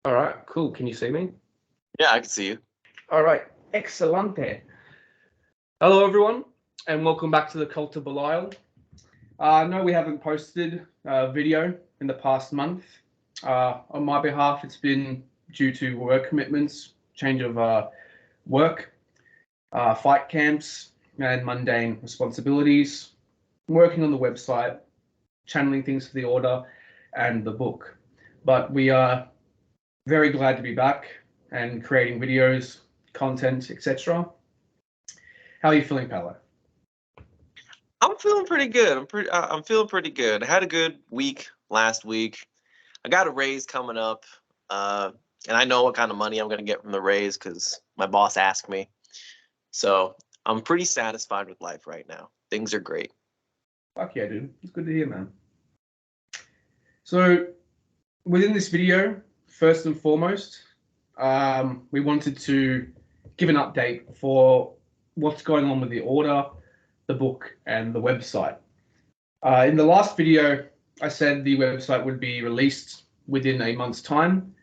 All right, cool. Can you see me? Yeah, I can see you. All right, excelente. Hello, everyone, and welcome back to the Cult of Belial. No, we haven't posted a video in the past month. On my behalf, it's been due to work commitments, change of work, fight camps, and mundane responsibilities, working on the website, channeling things for the order, and the book. But we are very glad to be back and creating videos, content, etc. How are you feeling, Paolo? I'm feeling pretty good. I'm feeling pretty good. I had a good week last week. I got a raise coming up, and I know what kind of money I'm going to get from the raise because my boss asked me. So I'm pretty satisfied with life right now. Things are great. Fuck yeah, dude. It's good to hear, man. So within this video, first and foremost, we wanted to give an update for what's going on with the order, the book, and the website. In the last video, I said the website would be released within a month's time,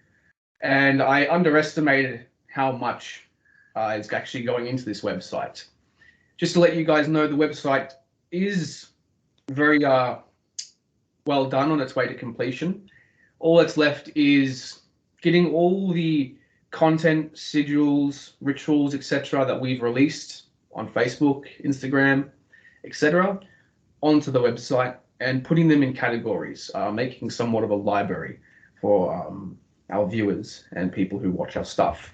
and I underestimated how much is actually going into this website. Just to let you guys know, the website is very well done on its way to completion. All that's left is getting all the content, sigils, rituals, etc. that we've released on Facebook, Instagram, etc. onto the website and putting them in categories, making somewhat of a library for our viewers and people who watch our stuff.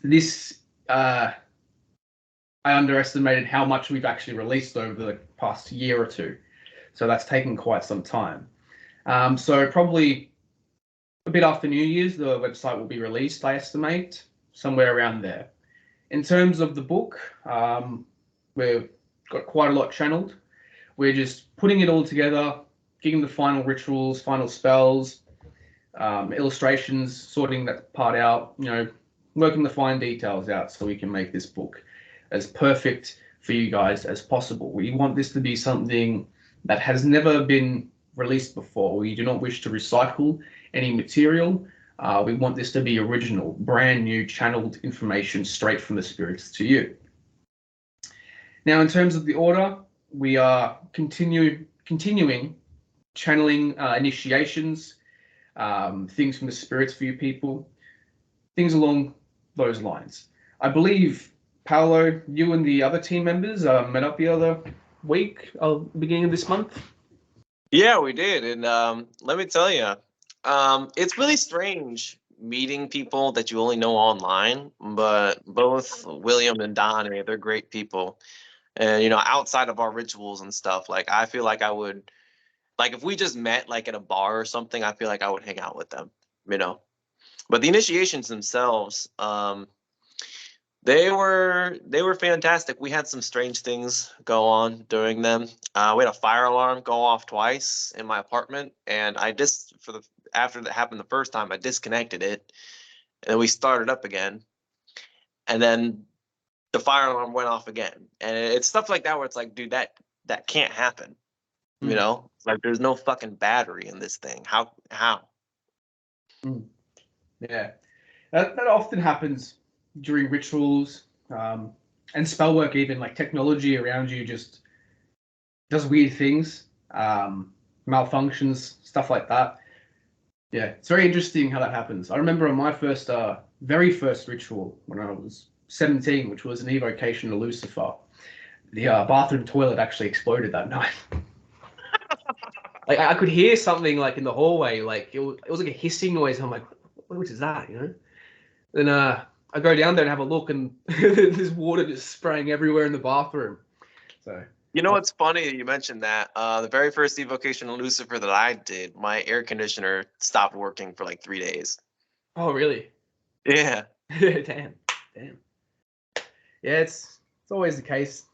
This, I underestimated how much we've actually released over the past year or two. So that's taken quite some time. So probably a bit after New Year's, the website will be released, I estimate, somewhere around there. In terms of the book, we've got quite a lot channeled. We're just putting it all together, getting the final rituals, final spells, illustrations, sorting that part out, working the fine details out so we can make this book as perfect for you guys as possible. We want this to be something that has never been released before. We do not wish to recycle any material. We want this to be original, brand new, channeled information straight from the spirits to you. Now, in terms of the order, we are continuing channeling initiations, things from the spirits for you people, things along those lines. I believe, Paolo, you and the other team members met up the other week, beginning of this month. Yeah, we did. And let me tell you, it's really strange meeting people that you only know online, but both William and Donnie, they're great people. And, outside of our rituals and stuff, like, I feel like I would, like, if we just met, like, at a bar or something, I feel like I would hang out with them, But the initiations themselves, they were fantastic. We had some strange things go on during them. We had a fire alarm go off twice in my apartment, and after that happened the first time, I disconnected it, and then we started up again, and then the fire alarm went off again. And it's stuff like that where it's like, dude, that can't happen. Like, there's no fucking battery in this thing. How? Yeah, that often happens during rituals and spell work. Even like technology around you just does weird things, malfunctions, stuff like that. Yeah, it's very interesting how that happens. I remember on my very first ritual when I was 17, which was an evocation to Lucifer, the bathroom toilet actually exploded that night. Like, I could hear something like in the hallway, like it was like a hissing noise. I'm like, what is that? Then I go down there and have a look, and there's water just spraying everywhere in the bathroom. So What's funny you mentioned that? The very first evocation of Lucifer that I did, my air conditioner stopped working for like 3 days. Oh, really? Yeah. Damn. Yeah, it's always the case.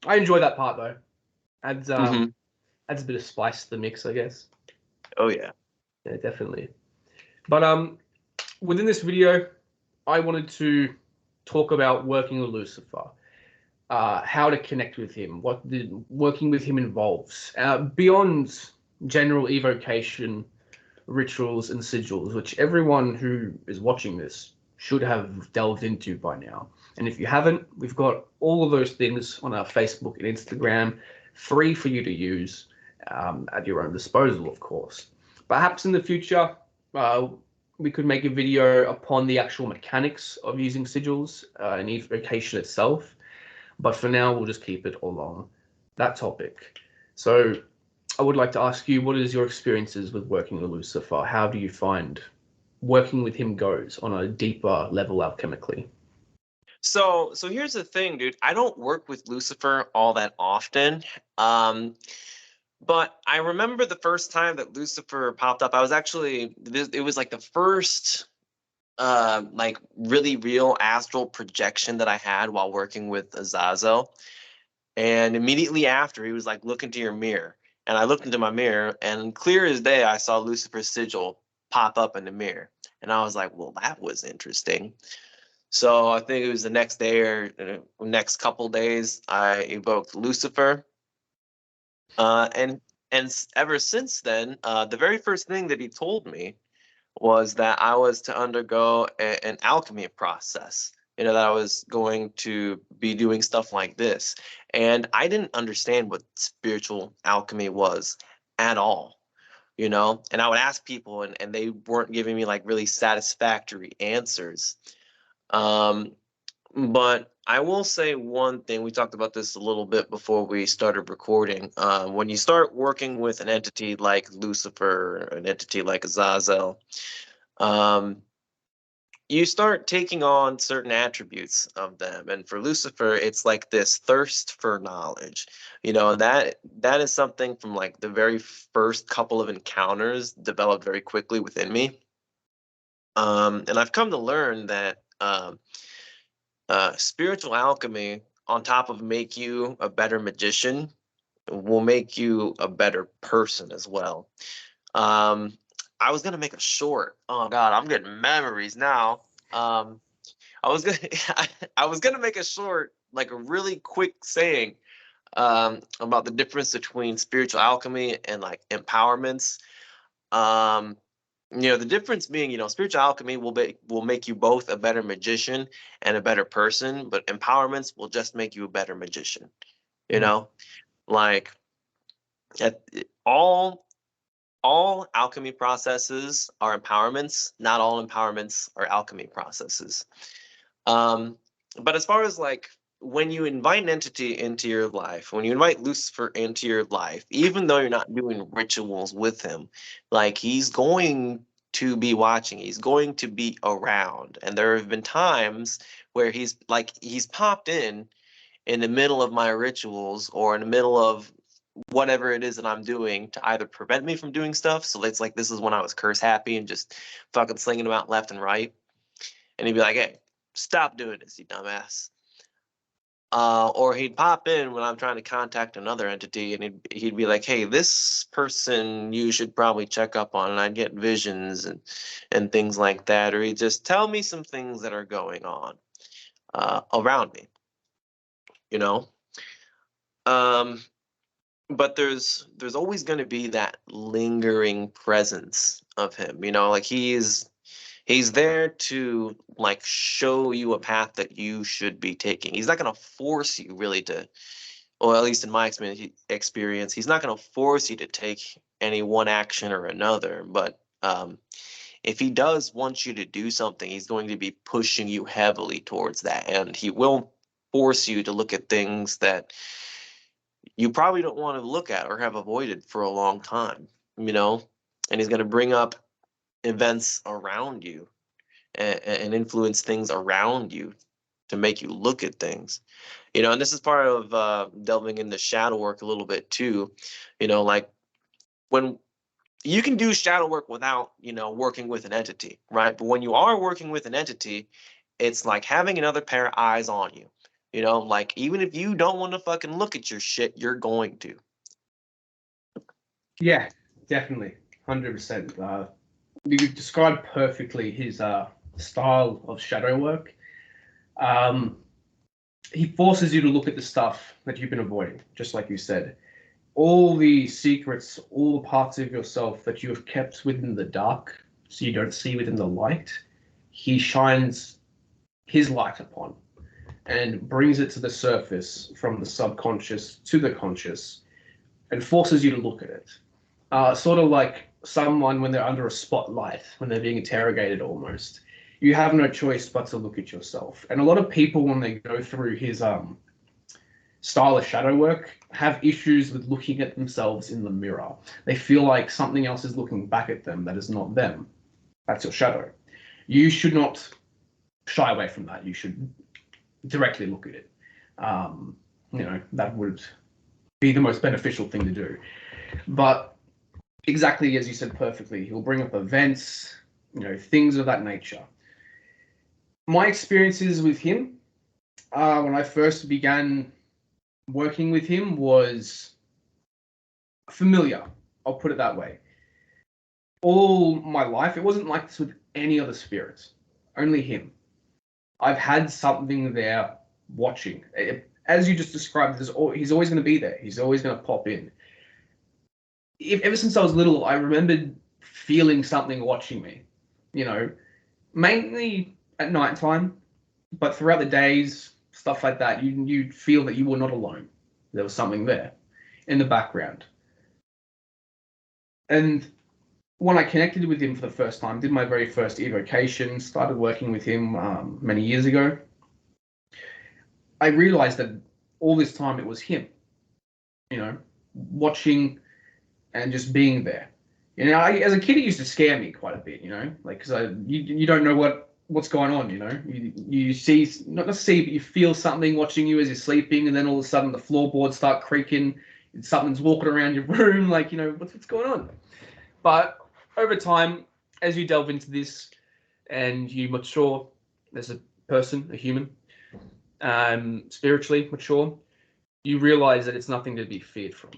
I enjoy that part though. Adds a bit of spice to the mix, I guess. Oh yeah. Yeah, definitely. But within this video, I wanted to talk about working with Lucifer, how to connect with him, what working with him involves, beyond general evocation rituals, and sigils, which everyone who is watching this should have delved into by now. And if you haven't, we've got all of those things on our Facebook and Instagram, free for you to use at your own disposal, of course. Perhaps in the future, we could make a video upon the actual mechanics of using sigils and evocation itself. But for now, we'll just keep it along that topic. So I would like to ask you, what is your experiences with working with Lucifer? How do you find working with him goes on a deeper level alchemically? So here's the thing, dude. I don't work with Lucifer all that often. But I remember the first time that Lucifer popped up. I was actually, it was like the first like really real astral projection that I had while working with Azazel. And immediately after, he was like, look into your mirror. And I looked into my mirror, and clear as day, I saw Lucifer's sigil pop up in the mirror. And I was like, well, that was interesting. So I think it was the next day or next couple days, I evoked Lucifer. And ever since then, the very first thing that he told me was that I was to undergo an alchemy process. You know, that I was going to be doing stuff like this. And I didn't understand what spiritual alchemy was at all, you know? And I would ask people, and they weren't giving me like really satisfactory answers. Um, but I will say one thing. We talked about this a little bit before we started recording. When you start working with an entity like Lucifer, an entity like Azazel, um, you start taking on certain attributes of them. And for Lucifer, it's like this thirst for knowledge, you know, and that is something from like the very first couple of encounters developed very quickly within me. And I've come to learn that spiritual alchemy, on top of make you a better magician, will make you a better person as well. Um, I was gonna make a short. Oh God, I'm getting memories now. I was gonna I was gonna make a short, like a really quick saying about the difference between spiritual alchemy and like empowerments. Um, you know, the difference being, you know, spiritual alchemy will make you both a better magician and a better person, but empowerments will just make you a better magician. You know, like at, all alchemy processes are empowerments. Not all empowerments are alchemy processes. Um, but as far as like when you invite an entity into your life, when you invite Lucifer into your life, even though you're not doing rituals with him, like he's going to be watching, he's going to be around. And there have been times where he's popped in the middle of my rituals or in the middle of whatever it is that I'm doing to either prevent me from doing stuff. So it's like this is when I was curse happy and just fucking slinging them out left and right. And he'd be like, hey, stop doing this, you dumbass. Or he'd pop in when I'm trying to contact another entity, and he'd be like, hey, this person you should probably check up on. And I'd get visions and things like that. Or he'd just tell me some things that are going on around me, you know? Um, but there's always going to be that lingering presence of him, you know, like he's there to like show you a path that you should be taking. He's not going to force you really to, or at least in my experience, he's not going to force you to take any one action or another. But if he does want you to do something, he's going to be pushing you heavily towards that, and he will force you to look at things that you probably don't want to look at or have avoided for a long time, you know. And he's going to bring up events around you and influence things around you to make you look at things, you know. And this is part of delving into shadow work a little bit too, you know, like when you can do shadow work without, you know, working with an entity, right? But when you are working with an entity, it's like having another pair of eyes on you, you know, like even if you don't want to fucking look at your shit, you're going to. Yeah, definitely, 100%. You described perfectly his style of shadow work. He forces you to look at the stuff that you've been avoiding, just like you said. all the secrets, all the parts of yourself that you have kept within the dark, so you don't see within the light, he shines his light upon and brings it to the surface from the subconscious to the conscious and forces you to look at it. Sort of like someone when they're under a spotlight, when they're being interrogated almost. You have no choice but to look at yourself. And a lot of people, when they go through his style of shadow work, have issues with looking at themselves in the mirror. They feel like something else is looking back at them that is not them. That's your shadow. You should not shy away from that. You should directly look at it. That would be the most beneficial thing to do. But exactly as you said perfectly, he'll bring up events, things of that nature. My experiences with him, when I first began working with him, was familiar. I'll put it that way. All my life, it wasn't like this with any other spirits, only him. I've had something there watching. As you just described, he's always going to be there. He's always going to pop in. Ever since I was little, I remembered feeling something watching me, mainly at night time, but throughout the days, stuff like that, you'd feel that you were not alone. There was something there in the background. And when I connected with him for the first time, did my very first evocation, started working with him many years ago, I realized that all this time it was him, watching and just being there. As a kid, it used to scare me quite a bit, because you don't know what's going on, you see, not see, but you feel something watching you as you're sleeping, and then all of a sudden the floorboards start creaking, and something's walking around your room, what's going on? But over time, as you delve into this and you mature as a person, a human, spiritually mature, you realize that it's nothing to be feared from.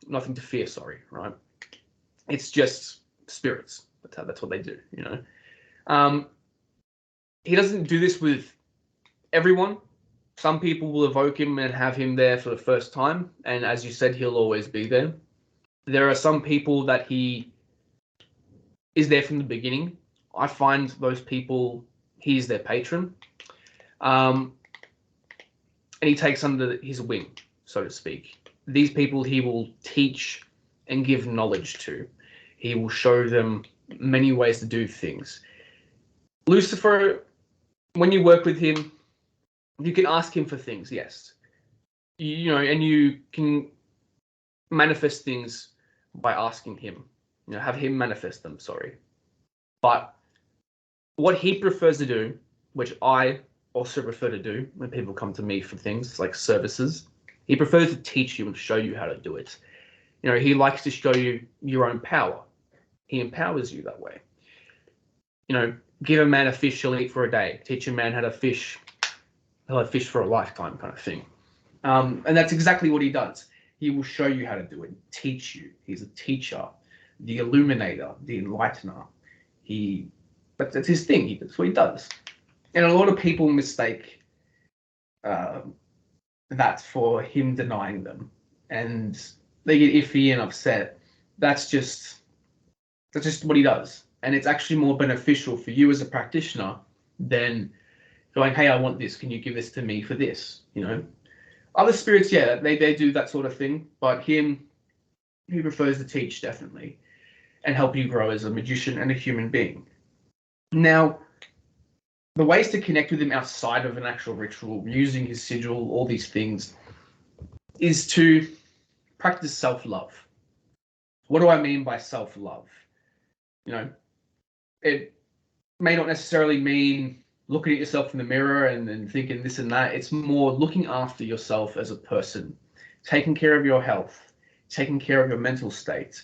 Nothing to fear, right? It's just spirits. That's what they do, He doesn't do this with everyone. Some people will evoke him and have him there for the first time, and as you said, he'll always be there. There are some people that he is there from the beginning. I find those people, he's their patron. And he takes under his wing, so to speak. These people he will teach and give knowledge to. He will show them many ways to do things. Lucifer, when you work with him, you can ask him for things, yes. And you can manifest things by asking him. Have him manifest them, But what he prefers to do, which I also prefer to do when people come to me for things like services, he prefers to teach you and show you how to do it. He likes to show you your own power. He empowers you that way. Give a man a fish, he'll eat for a day. Teach a man how to fish, he'll have fish for a lifetime, kind of thing. And that's exactly what he does. He will show you how to do it, teach you. He's a teacher, the illuminator, the enlightener. That's his thing. That's what he does. And a lot of people mistake that for him denying them, and they get iffy and upset. That's just what he does, and it's actually more beneficial for you as a practitioner than going, "Hey, I want this. Can you give this to me for this?" Other spirits, yeah, they do that sort of thing, but he prefers to teach, definitely, and help you grow as a magician and a human being. Now, the ways to connect with him outside of an actual ritual, using his sigil, all these things, is to practice self-love. What do I mean by self-love? It may not necessarily mean looking at yourself in the mirror and thinking this and that. It's more looking after yourself as a person, taking care of your health, taking care of your mental state,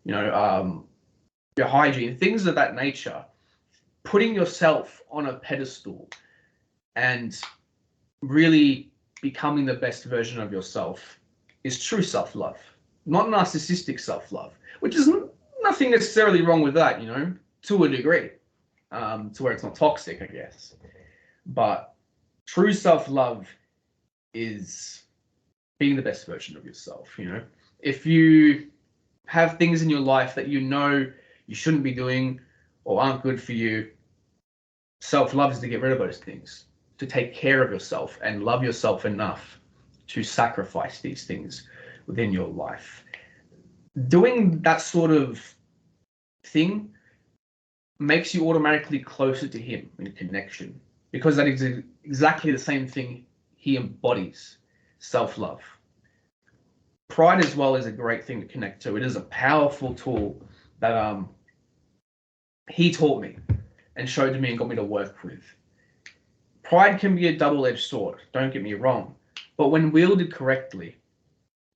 your hygiene, things of that nature. Putting yourself on a pedestal and really becoming the best version of yourself is true self-love, not narcissistic self-love, which is nothing necessarily wrong with that, to a degree, to where it's not toxic, I guess. But true self-love is being the best version of yourself, If you have things in your life that you know you shouldn't be doing or aren't good for you, self-love is to get rid of those things, to take care of yourself and love yourself enough to sacrifice these things within your life. Doing that sort of thing makes you automatically closer to him in connection, because that is exactly the same thing he embodies, self-love. Pride as well is a great thing to connect to. It is a powerful tool that he taught me and showed to me and got me to work with. Pride can be a double-edged sword, don't get me wrong, but when wielded correctly,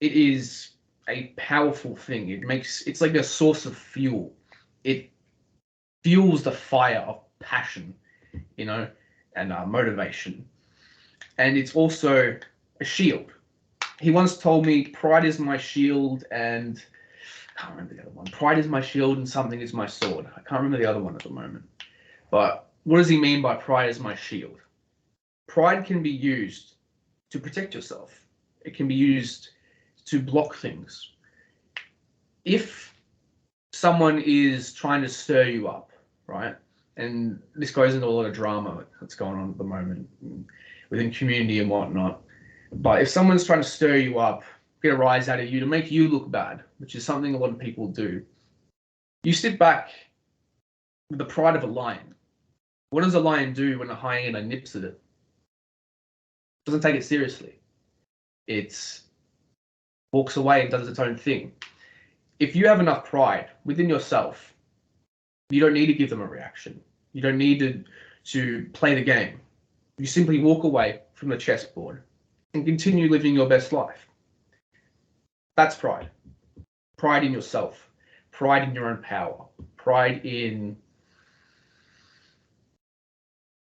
it is a powerful thing. It's like a source of fuel. It fuels the fire of passion, and motivation. And it's also a shield. He once told me, pride is my shield, and I can't remember the other one. Pride is my shield and something is my sword. I can't remember the other one at the moment. But what does he mean by pride is my shield? Pride can be used to protect yourself. It can be used to block things. If someone is trying to stir you up, right? And this goes into a lot of drama that's going on at the moment within community and whatnot. But if someone's trying to stir you up, get a rise out of you to make you look bad, which is something a lot of people do, you sit back with the pride of a lion. What does a lion do when a hyena nips at it? Doesn't take it seriously. It walks away and does its own thing. If you have enough pride within yourself, you don't need to give them a reaction. You don't need to play the game. You simply walk away from the chessboard and continue living your best life. That's pride. Pride in yourself. Pride in your own power. Pride in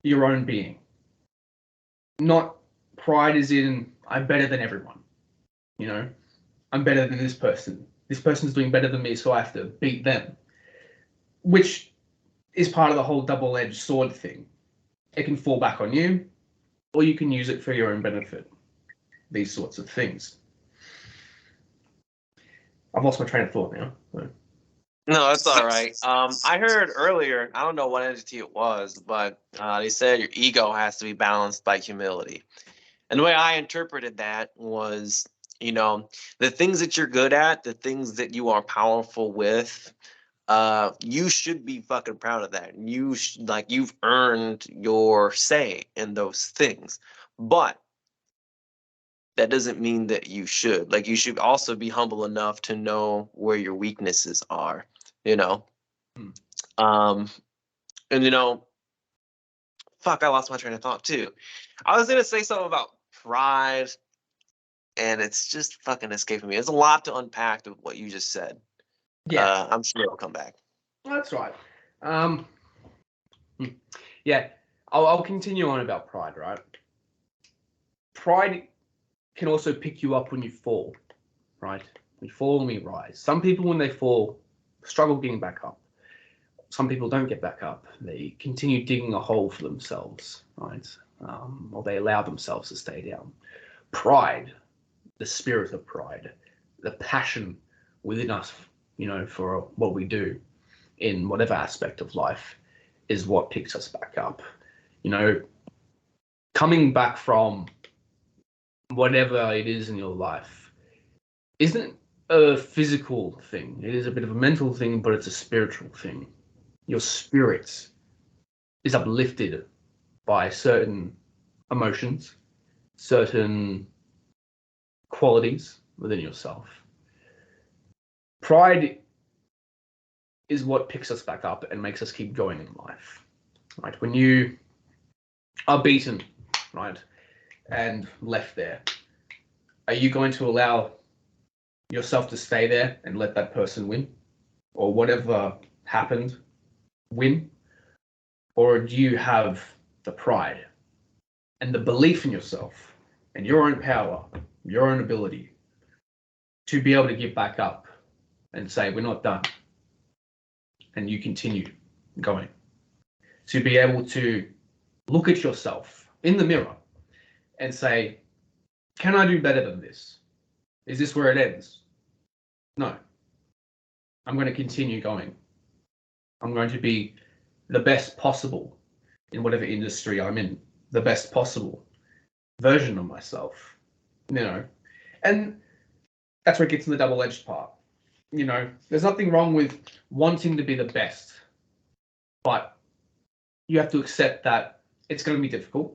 your own being. Not pride as in, I'm better than everyone. I'm better than this person. This person's doing better than me, so I have to beat them. Which is part of the whole double-edged sword thing. It can fall back on you, or you can use it for your own benefit. These sorts of things. I've lost my train of thought now. No, that's all right. I heard earlier, I don't know what entity it was, but they said your ego has to be balanced by humility. And the way I interpreted that was, the things that you're good at, the things that you are powerful with, you should be fucking proud of that. You've earned your say in those things. But that doesn't mean that you should. You should also be humble enough to know where your weaknesses are, Um, and fuck, I lost my train of thought too. I was gonna say something about pride, and it's just fucking escaping me. There's a lot to unpack with what you just said. Yeah, I'm sure it'll come back. That's right. Yeah, I'll continue on about pride, right? Pride can also pick you up when you fall, right? We fall and we rise. Some people, when they fall, struggle getting back up. Some people don't get back up. They continue digging a hole for themselves, right? Or they allow themselves to stay down. Pride, the spirit of pride, the passion within us, for what we do in whatever aspect of life is what picks us back up. Coming back from whatever it is in your life isn't a physical thing. It is a bit of a mental thing, but it's a spiritual thing. Your spirit is uplifted by certain emotions, certain qualities within yourself. Pride is what picks us back up and makes us keep going in life, right? When you are beaten, right, and left there, are you going to allow yourself to stay there and let that person win, or whatever happened win? Or do you have the pride and the belief in yourself and your own power, your own ability to be able to get back up and say, we're not done, and you continue going? To be able to look at yourself in the mirror and say, can I do better than this? Is this where it ends? No. I'm going to continue going. I'm going to be the best possible in whatever industry I'm in, the best possible version of myself, you know. And that's where it gets in the double-edged part. You know, there's nothing wrong with wanting to be the best, but you have to accept that it's going to be difficult,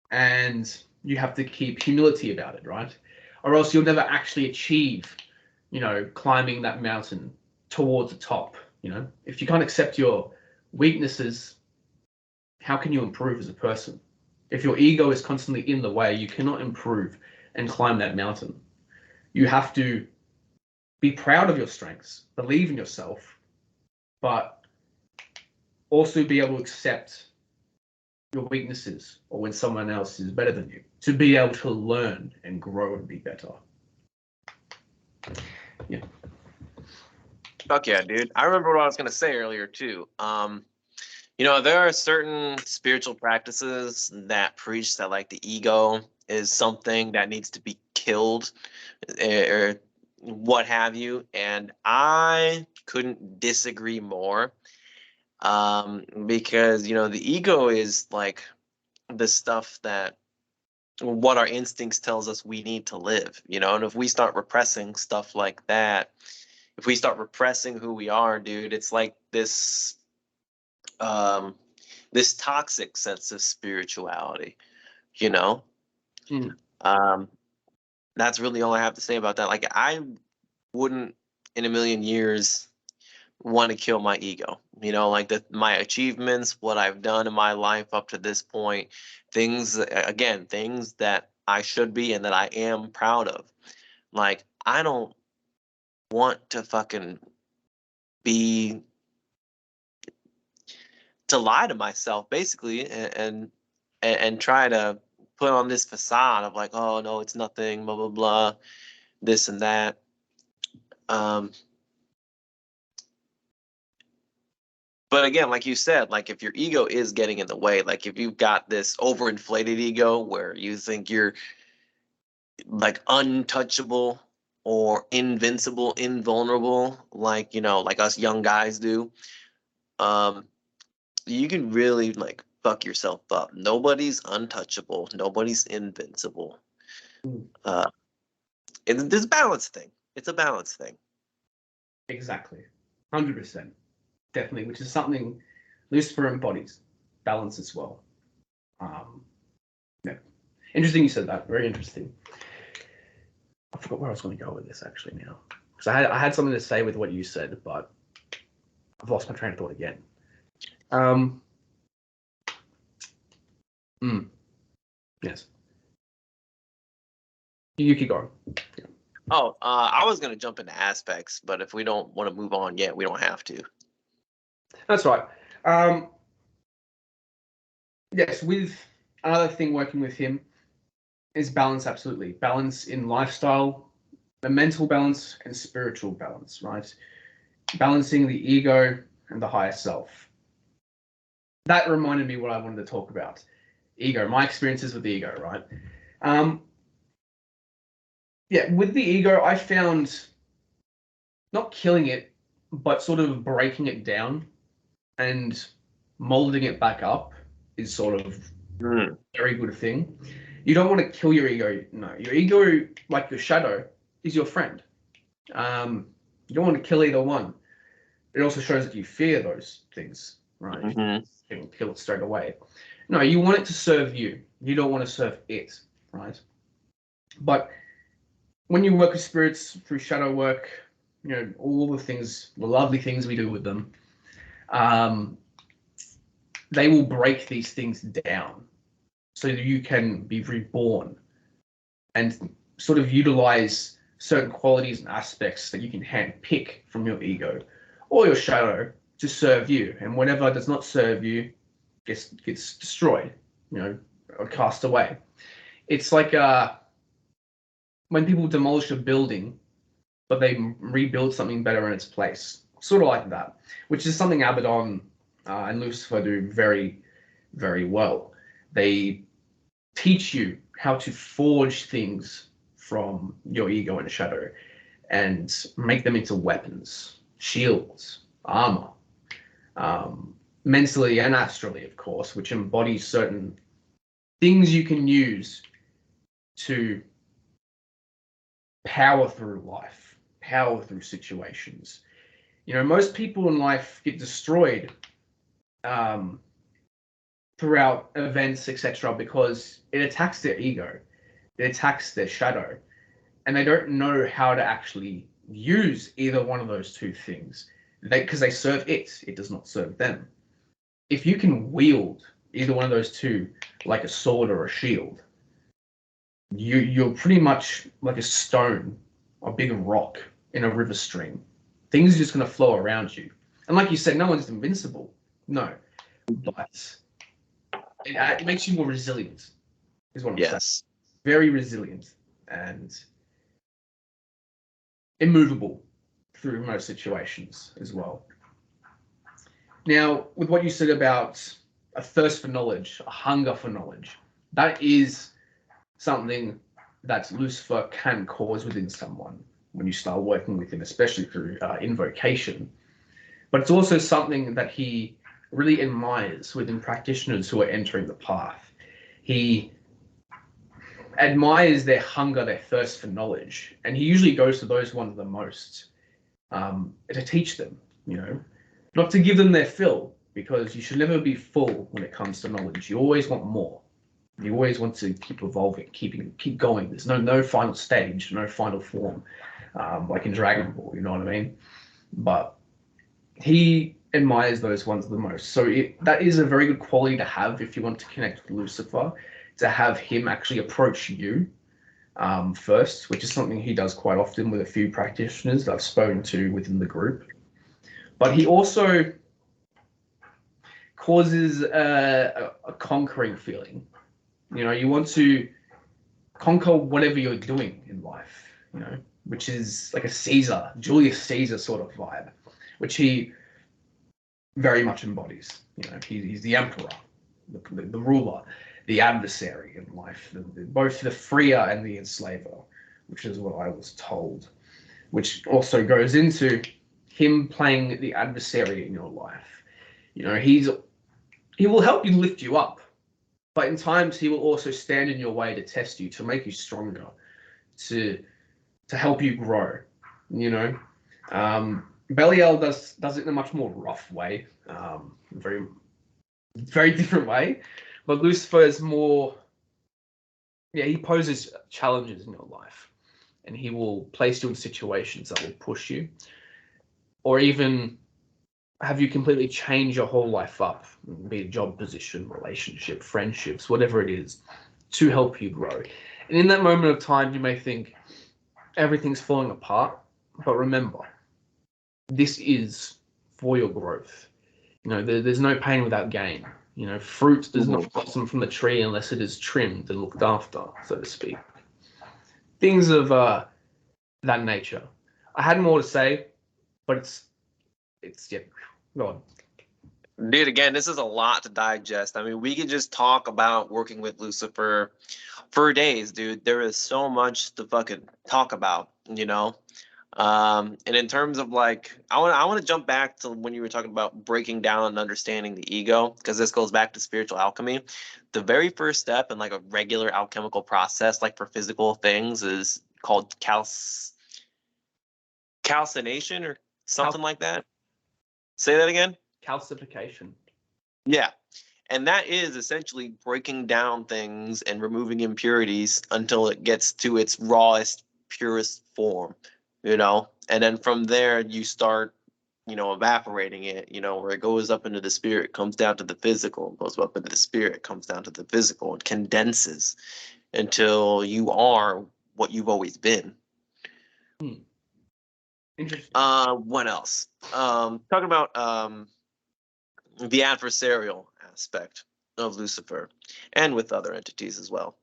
and you have to keep humility about it, right? Or else you'll never actually achieve, you know, climbing that mountain towards the top. You know, if you can't accept your weaknesses, how can you improve as a person? If your ego is constantly in the way, you cannot improve and climb that mountain. You have to be proud of your strengths, believe in yourself, but also be able to accept your weaknesses or when someone else is better than you, to be able to learn and grow and be better. Yeah. Fuck yeah, dude. I remember what I was going to say earlier, too. You know, there are certain spiritual practices that preach that, like, the ego is something that needs to be killed, or what have you. And I couldn't disagree more, because, you know, the ego is like the stuff that what our instincts tells us we need to live, you know. And if we start repressing stuff like that, if we start repressing who we are, dude, it's like um this toxic sense of spirituality, you know. Mm. That's really all I have to say about that. Like, I wouldn't in a million years want to kill my ego, you know, like my achievements, what I've done in my life up to this point, things, again, things that I should be and that I am proud of. Like, I don't want to fucking be to lie to myself, basically, and try to put on this facade of like, oh no, it's nothing, blah blah blah, this and that. um but again, like you said, like, if your ego is getting in the way, like if you've got this overinflated ego where you think you're like untouchable or invincible, invulnerable, like, you know, like us young guys do, um you can really like fuck yourself up. Nobody's untouchable. Nobody's invincible. Mm. Uh, it's a balance thing. It's a balance thing. Exactly. 100%. Definitely, which is something Lucifer embodies. Balance as well. Yeah. Interesting you said that. Very interesting. I forgot where I was going to go with this actually now. Because I had something to say with what you said, but I've lost my train of thought again. Yes. You keep going. Yeah. Oh, I was gonna jump into aspects, but if we don't want to move on yet, we don't have to. That's right. Yes, with another thing working with him is balance, absolutely. Balance in lifestyle, the mental balance and spiritual balance, right? Balancing the ego and the higher self. That reminded me what I wanted to talk about. Ego, my experiences with the ego, right? Yeah, with the ego, I found not killing it, but sort of breaking it down and molding it back up is sort of a very good thing. You don't want to kill your ego. No, your ego, like your shadow, is your friend. You don't want to kill either one. It also shows that you fear those things, right? Mm-hmm. You can kill it straight away. No, you want it to serve you. You don't want to serve it, right? But when you work with spirits through shadow work, you know, all the things, the lovely things we do with them, they will break these things down so that you can be reborn and sort of utilize certain qualities and aspects that you can hand pick from your ego or your shadow to serve you. And whatever does not serve you gets destroyed, you know, or cast away. It's like when people demolish a building, but they rebuild something better in its place. Sort of like that, which is something Abaddon and Lucifer do very, very well. They teach you how to forge things from your ego and shadow. and make them into weapons, shields, armor, mentally and astrally, of course, which embodies certain things you can use to power through life, power through situations. You know, most people in life get destroyed throughout events, etc., because it attacks their ego, it attacks their shadow, and they don't know how to actually use either one of those two things. Because they serve it, it does not serve them. If you can wield either one of those two, like a sword or a shield, you're pretty much like a stone, a big rock in a river stream. Things are just going to flow around you. And like you said, no one's invincible. No. But it makes you more resilient, is what I'm saying. Yes. Very resilient and immovable through most situations as well. Now, with what you said about a thirst for knowledge, a hunger for knowledge, that is something that Lucifer can cause within someone when you start working with him, especially through invocation. But it's also something that he really admires within practitioners who are entering the path. He admires their hunger, their thirst for knowledge, and he usually goes to those ones the most to teach them, you know, not to give them their fill, because you should never be full when it comes to knowledge. You always want more. You always want to keep evolving, keep going. There's no final stage, no final form, like in Dragon Ball. You know what I mean? But he admires those ones the most. So that is a very good quality to have if you want to connect with Lucifer, to have him actually approach you first, which is something he does quite often with a few practitioners that I've spoken to within the group. But he also causes a conquering feeling. You know, you want to conquer whatever you're doing in life, you know, which is like a Caesar, Julius Caesar sort of vibe, which he very much embodies. You know, he's the emperor, the ruler, the adversary in life, both the freer and the enslaver, which is what I was told, which also goes into him playing the adversary in your life. You know, he will help you lift you up, but in times he will also stand in your way to test you, to make you stronger, to help you grow. You know, Belial does it in a much more rough way, very different way. But Lucifer is more, he poses challenges in your life, and he will place you in situations that will push you, or even have you completely change your whole life up, be it job position, relationship, friendships, whatever it is, to help you grow. And in that moment of time, you may think everything's falling apart, but remember, this is for your growth. You know, there's no pain without gain. You know, fruit does not blossom from the tree unless it is trimmed and looked after, so to speak. Things of that nature. I had more to say, but it's go on. Dude, again, this is a lot to digest. I mean, we could just talk about working with Lucifer for days, dude. There is so much to fucking talk about, you know? And in terms of like, I want to jump back to when you were talking about breaking down and understanding the ego, because this goes back to spiritual alchemy. The very first step in like a regular alchemical process, like for physical things, is called calcination or something like that. Say that again. Calcification. Yeah. And that is essentially breaking down things and removing impurities until it gets to its rawest, purest form, you know? And then from there, you start, you know, evaporating it, you know, where it goes up into the spirit, comes down to the physical, goes up into the spirit, comes down to the physical, and condenses until you are what you've always been. Interesting. What else? Talking about the adversarial aspect of Lucifer, and with other entities as well.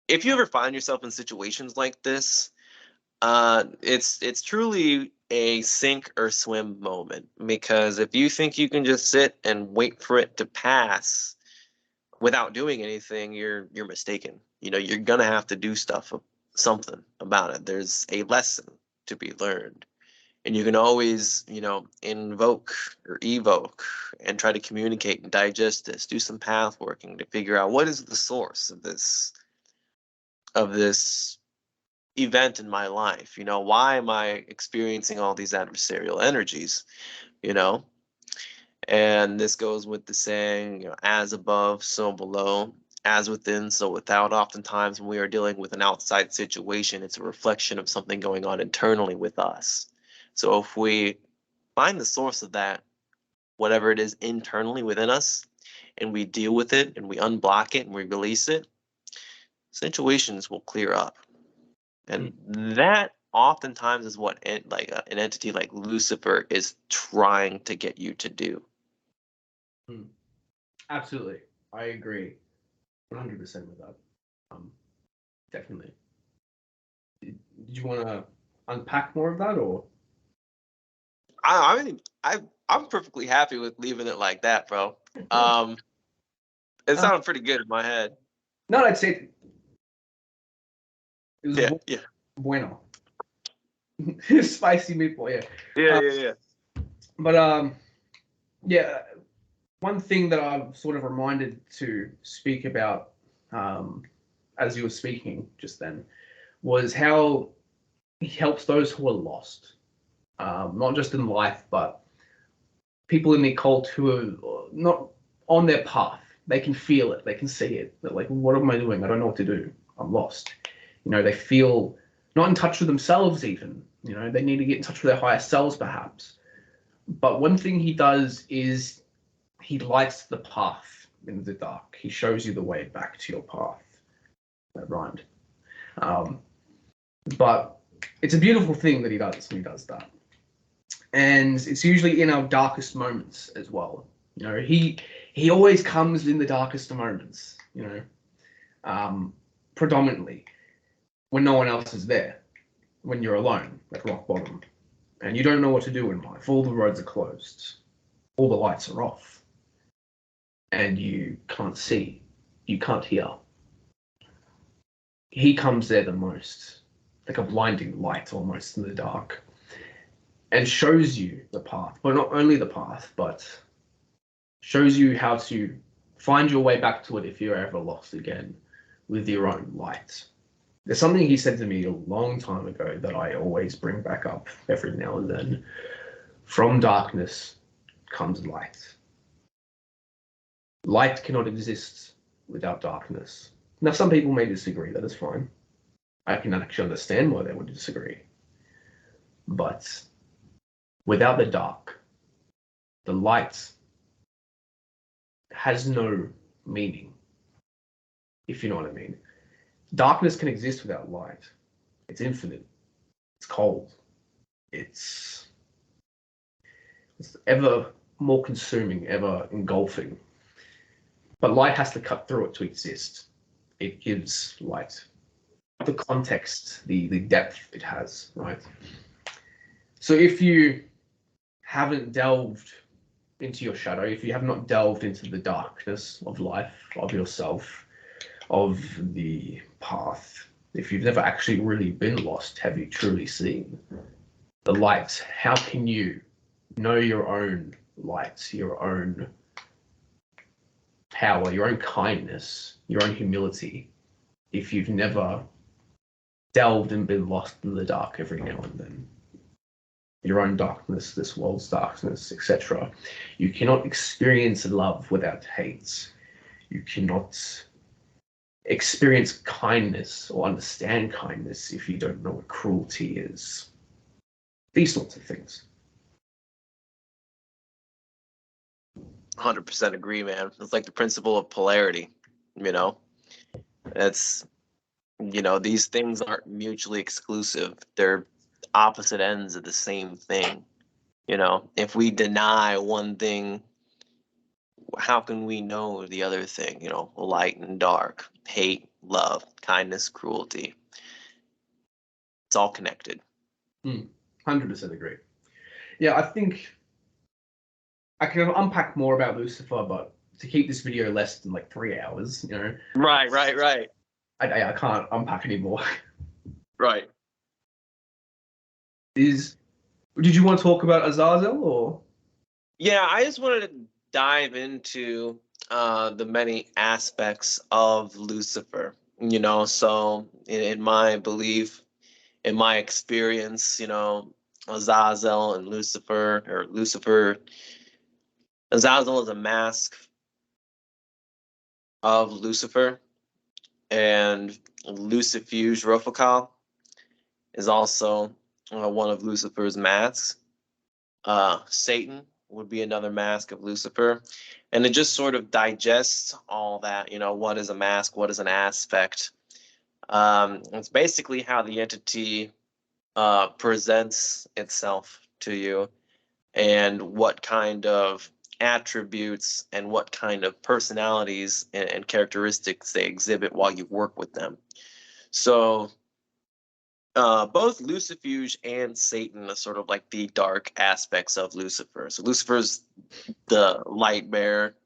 If you ever find yourself in situations like this, it's truly a sink or swim moment, because if you think you can just sit and wait for it to pass without doing anything, you're mistaken. You know, you're gonna have to do stuff something about it. There's a lesson to be learned. And you can always, invoke or evoke and try to communicate and digest this, do some path working to figure out what is the source of this event in my life. Why am I experiencing all these adversarial energies? And this goes with the saying, as above, so below, as within, so without. Oftentimes, when we are dealing with an outside situation, it's a reflection of something going on internally with us. So if we find the source of that, whatever it is internally within us, and we deal with it and we unblock it and we release it, situations will clear up. And that oftentimes is what an entity like Lucifer is trying to get you to do. Absolutely. I agree 100% with that. Definitely. Did you want to unpack more of that, or? I'm perfectly happy with leaving it like that, bro. It sounded pretty good in my head. No, I'd say it was yeah. Bueno. Spicy meatball, yeah. But yeah, one thing that I'm sort of reminded to speak about, as you were speaking just then, was how he helps those who are lost, not just in life, but people in the occult who are not on their path. They can feel it, they can see it. They're like, what am I doing? I don't know what to do. I'm lost. They feel not in touch with themselves even. They need to get in touch with their higher selves perhaps. But one thing he does is he lights the path in the dark. He shows you the way back to your path. That rhymed. But it's a beautiful thing that he does when he does that. And it's usually in our darkest moments as well. He always comes in the darkest moments, predominantly when no one else is there, when you're alone at rock bottom and you don't know what to do in life. All the roads are closed, all the lights are off, and you can't see, you can't hear. He comes there the most, like a blinding light almost in the dark, and shows you the path. But not only the path, but shows you how to find your way back to it if you're ever lost again with your own light. There's something he said to me a long time ago that I always bring back up every now and then. From darkness comes light. Light cannot exist without darkness. Now, some people may disagree. That is fine. I can actually understand why they would disagree. But without the dark, the light has no meaning, if you know what I mean. Darkness can exist without light. It's infinite. It's cold. It's ever more consuming, ever engulfing. But light has to cut through it to exist. It gives light the context, the depth it has, right? So if you haven't delved into your shadow, if you have not delved into the darkness of life, of yourself, of the path, if you've never actually really been lost, have you truly seen the light? How can you know your own light, your own power, your own kindness, your own humility, if you've never delved and been lost in the dark every now and then? Your own darkness, this world's darkness, etc. You cannot experience love without hate. You cannot experience kindness or understand kindness if you don't know what cruelty is. These sorts of things. 100% agree, man. It's like the principle of polarity, It's, these things aren't mutually exclusive. They're opposite ends of the same thing. If we deny one thing, how can we know the other thing? Light and dark, hate, love, kindness, cruelty. It's all connected. 100% agree. Yeah, I think I can unpack more about Lucifer, but to keep this video less than like 3 hours, Right. I can't unpack anymore. Right. Did you want to talk about Azazel or? Yeah, I just wanted to dive into the many aspects of Lucifer. So in my belief, in my experience, Azazel and Lucifer, or Lucifer, Azazel is a mask of Lucifer, and Lucifuge Rophakal is also one of Lucifer's masks. Satan would be another mask of Lucifer. And it just sort of digests all that, what is a mask, what is an aspect. It's basically how the entity presents itself to you, and what kind of attributes and what kind of personalities and characteristics they exhibit while you work with them. So both Lucifuge and Satan are sort of like the dark aspects of Lucifer. So Lucifer's the light bearer.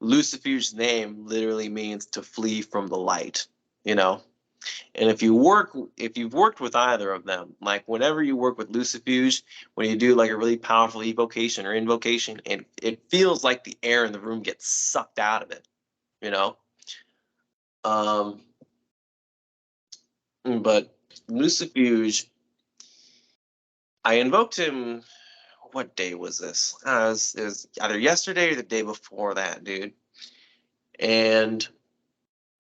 Lucifuge's name literally means to flee from the light, you know. And if you've worked with either of them, like whenever you work with Lucifuge, when you do like a really powerful evocation or invocation, and it feels like the air in the room gets sucked out of it, you know. Um, but Lucifuge, I invoked him. What day was this? It was either yesterday or the day before that, dude. And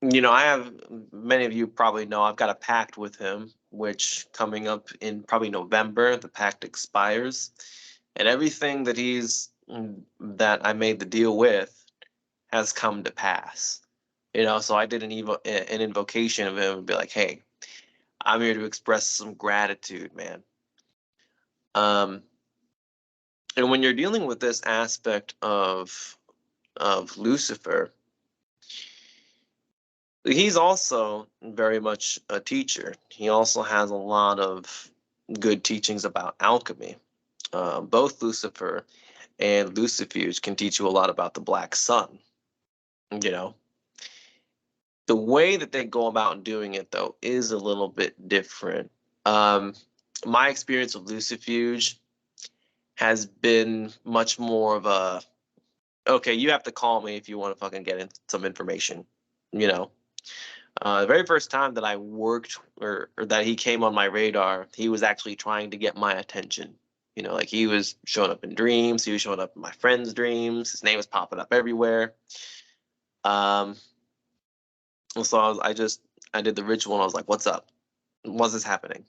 I have, many of you probably know, I've got a pact with him, which coming up in probably November, the pact expires, and everything that I made the deal with has come to pass. So I did an invocation of him and be like, hey, I'm here to express some gratitude, man. And when you're dealing with this aspect of Lucifer, he's also very much a teacher. He also has a lot of good teachings about alchemy. Both Lucifer and Lucifuge can teach you a lot about the black sun. You know, the way that they go about doing it, though, is a little bit different. My experience with Lucifuge has been much more of a, okay, you have to call me if you want to fucking get in some information, you know. The very first time that I worked, or that he came on my radar, he was actually trying to get my attention. Like he was showing up in dreams. He was showing up in my friends' dreams. His name was popping up everywhere. Um, so I did the ritual, and I was like, "What's up? What's this happening?"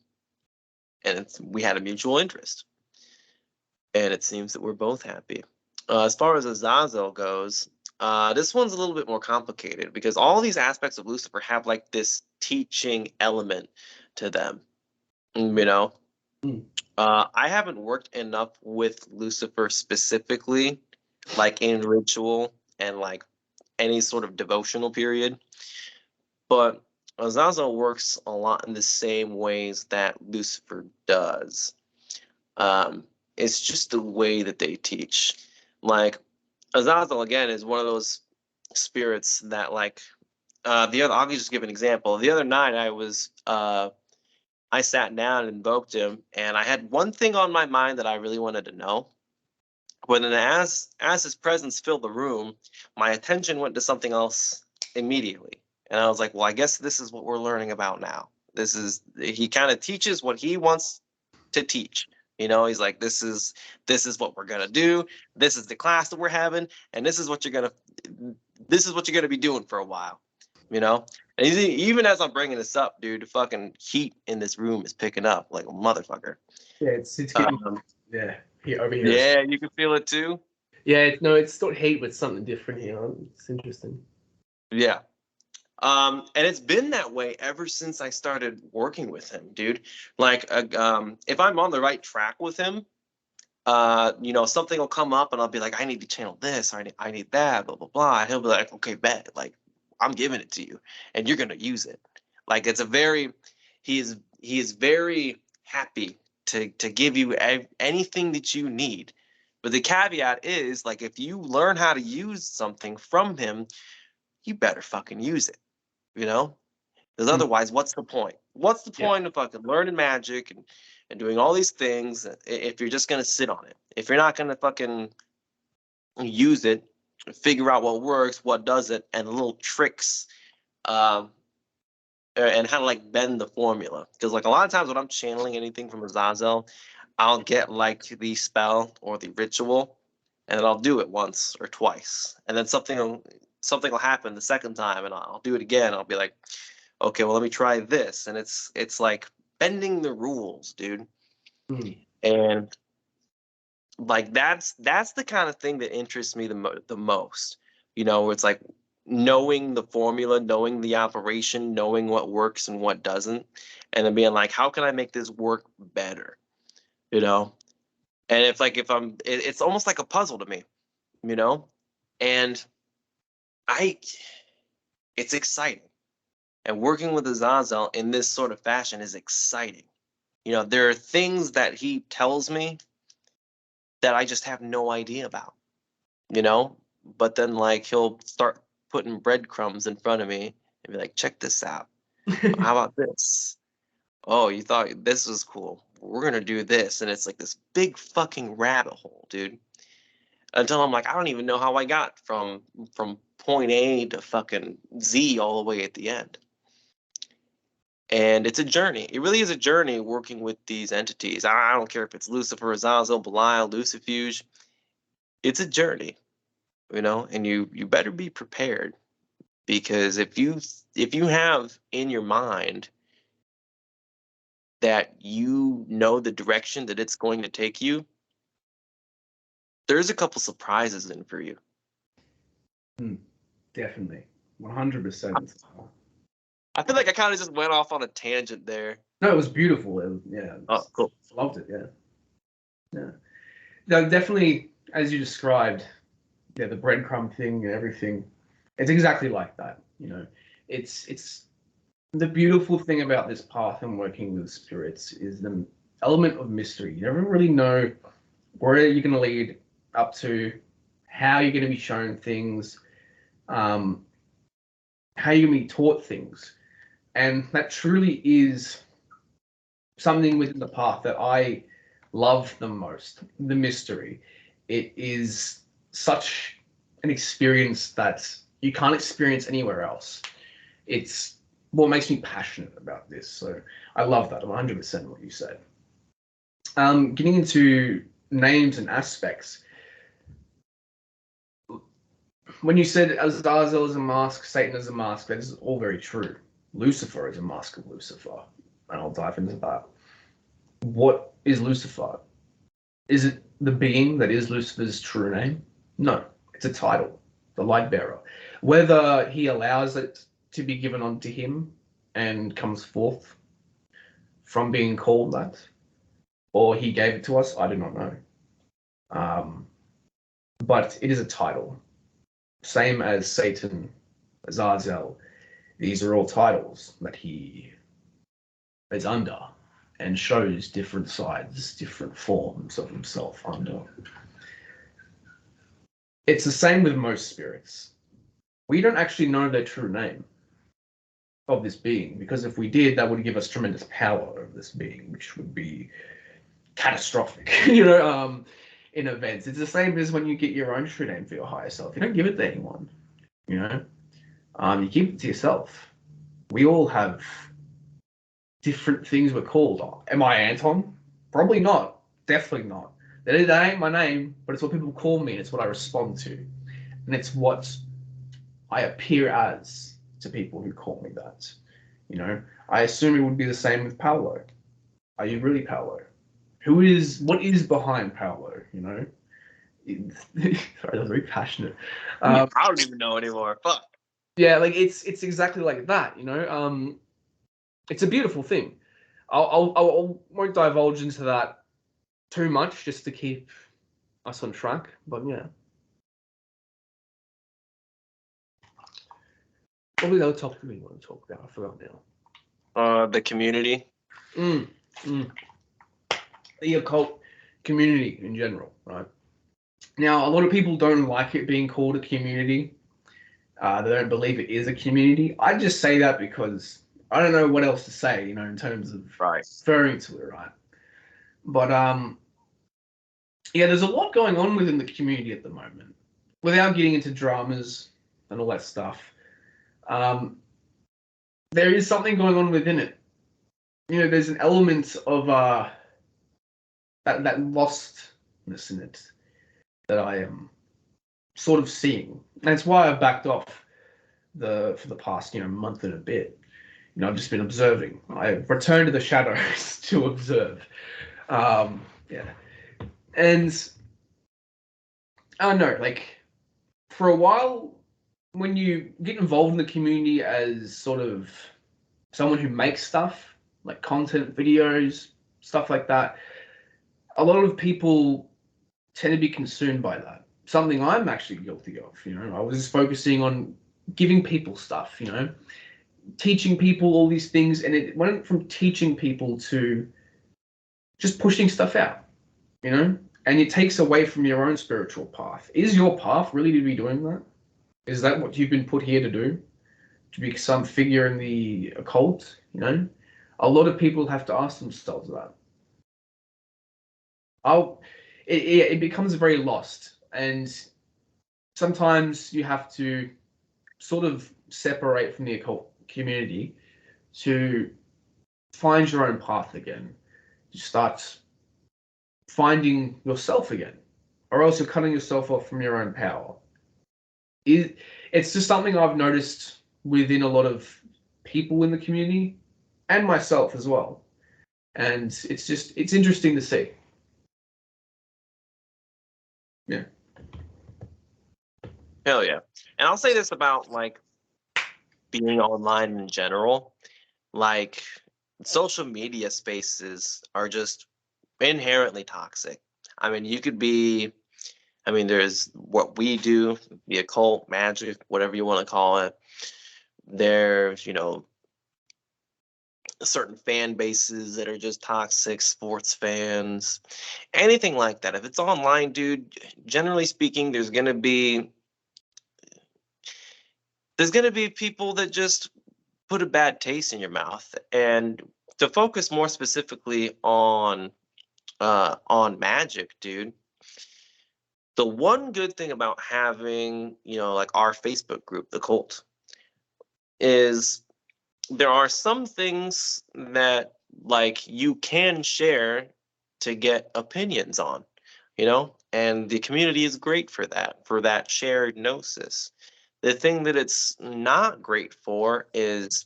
And we had a mutual interest, and it seems that we're both happy. As far as Azazel goes, this one's a little bit more complicated because all these aspects of Lucifer have like this teaching element to them. You know, Mm. I haven't worked enough with Lucifer specifically, like in ritual and like any sort of devotional period, but Azazel works a lot in the same ways that Lucifer does. Um, it's just the way that they teach. Like Azazel again is one of those spirits that like I'll just give an example. The other night I sat down and invoked him, and I had one thing on my mind that I really wanted to know. But then as his presence filled the room, my attention went to something else immediately. And I was like, well, I guess this is what we're learning about now. He kind of teaches what he wants to teach. He's like, this is what we're gonna do. This is the class that we're having, and this is what you're gonna be doing for a while. And even as I'm bringing this up, dude, the fucking heat in this room is picking up like a motherfucker. Yeah, it's getting yeah here over here. Yeah, you can feel it too. Yeah, it's not heat, but something different here. It's interesting. Yeah. And it's been that way ever since I started working with him, dude. Like, if I'm on the right track with him, something will come up and I'll be like, I need to channel this, I need that, blah, blah, blah. And he'll be like, okay, bet. Like, I'm giving it to you and you're going to use it. Like, he is very happy to give you anything that you need. But the caveat is, like, if you learn how to use something from him, you better fucking use it, because otherwise, what's the point? What's the point of fucking learning magic and doing all these things if you're just gonna sit on it? If you're not gonna fucking use it, figure out what works, what doesn't, and little tricks, and how to like bend the formula. Because like a lot of times when I'm channeling anything from Azazel, I'll get like the spell or the ritual, and then I'll do it once or twice, and then something will happen the second time, and I'll do it again. I'll be like, okay, well let me try this, and it's like bending the rules, dude. And like that's the kind of thing that interests me the most. You know, where it's like knowing the formula, knowing the operation, knowing what works and what doesn't, and then being like, how can I make this work better? You know, and if it's almost like a puzzle to me, you know, and it's exciting. And working with Azazel in this sort of fashion is exciting. You know, there are things that he tells me that I just have no idea about, you know, but then like he'll start putting breadcrumbs in front of me and be like, check this out. How about this? Oh, you thought this was cool. We're going to do this. And it's like this big fucking rabbit hole, dude. Until I'm like, I don't even know how I got from point A to fucking Z all the way at the end. And it's a journey. It really is a journey working with these entities. I don't care if it's Lucifer, Azazel, Belial, Lucifuge. It's a journey, you know, and you better be prepared, because if you have in your mind that you know the direction that it's going to take you, there's a couple surprises in for you. Definitely, 100%. I feel like I kind of just went off on a tangent there. No, it was beautiful. Oh, cool. Loved it. Yeah. No, definitely, as you described, the breadcrumb thing and everything. It's exactly like that. You know, it's the beautiful thing about this path and working with spirits is the element of mystery. You never really know where you're going to lead up to, how you're going to be shown things, how you're going to be taught things. And that truly is something within the path that I love the most, the mystery. It is such an experience that you can't experience anywhere else. It's what makes me passionate about this. So I love that. 100% what you said. Getting into names and aspects. When you said Azazel is a mask, Satan is a mask, that is all very true. Lucifer is a mask of Lucifer, and I'll dive into that. What is Lucifer? Is it the being that is Lucifer's true name? No, it's a title, the light bearer. Whether he allows it to be given onto him and comes forth from being called that, or he gave it to us, I do not know. But it is a title. Same as Satan, Azazel. These are all titles that he is under and shows different sides, different forms of himself under. It's the same with most spirits. We don't actually know their true name of this being, because if we did, that would give us tremendous power over this being, which would be catastrophic, in events. It's the same as when you get your own true name for your higher self. You don't give it to anyone, you keep it to yourself. We all have different things we're called. Am I Anton? Probably not. Definitely not. That ain't my name, but it's what people call me, and it's what I respond to. And it's what I appear as to people who call me that. I assume it would be the same with Paolo. Are you really Paolo? What is behind Paolo, Sorry, that was very passionate. I don't even know anymore. Fuck. Yeah, like it's exactly like that, It's a beautiful thing. I won't divulge into that too much, just to keep us on track. But yeah, what was the other topic we want to talk about? I forgot now. The community. The occult community in general, right? Now, a lot of people don't like it being called a community. They don't believe it is a community. I just say that because I don't know what else to say, in terms of Right. referring to it, right? But yeah, there's a lot going on within the community at the moment. Without getting into dramas and all that stuff, there is something going on within it. There's an element of that lostness in it that I am sort of seeing. That's why I backed off for the past month and a bit. I've just been observing. I returned to the shadows to observe. Yeah, and I don't know, like for a while, when you get involved in the community as sort of someone who makes stuff like content, videos, stuff like that, a lot of people tend to be consumed by that. Something I'm actually guilty of. I was just focusing on giving people stuff. Teaching people all these things, and it went from teaching people to just pushing stuff out. And it takes away from your own spiritual path. Is your path really to be doing that? Is that what you've been put here to do? To be some figure in the occult? A lot of people have to ask themselves that. It becomes very lost, and sometimes you have to sort of separate from the occult community to find your own path again. You start finding yourself again, or else you're cutting yourself off from your own power. It's just something I've noticed within a lot of people in the community and myself as well. And it's interesting to see. Yeah. Hell yeah. And I'll say this about like being online in general. Like social media spaces are just inherently toxic. I mean, there's what we do, the occult, magic, whatever you want to call it. There's, certain fan bases that are just toxic, sports fans, anything like that. If it's online, dude, generally speaking, there's gonna be people that just put a bad taste in your mouth. And to focus more specifically on magic, dude, the one good thing about having, like our Facebook group, the cult, is there are some things that like you can share to get opinions on, and the community is great for that shared gnosis. The thing that it's not great for is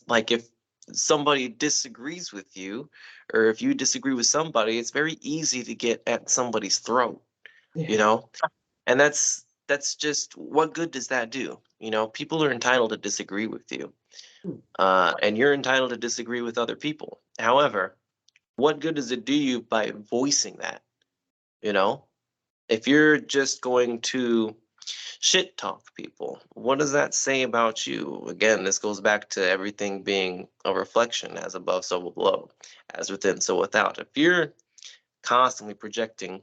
like if somebody disagrees with you, or if you disagree with somebody, it's very easy to get at somebody's throat, Yeah. and that's just, what good does that do? People are entitled to disagree with you, and you're entitled to disagree with other people. However, what good does it do you by voicing that? If you're just going to shit talk people, what does that say about you? Again, this goes back to everything being a reflection, as above, so below, as within, so without. If you're constantly projecting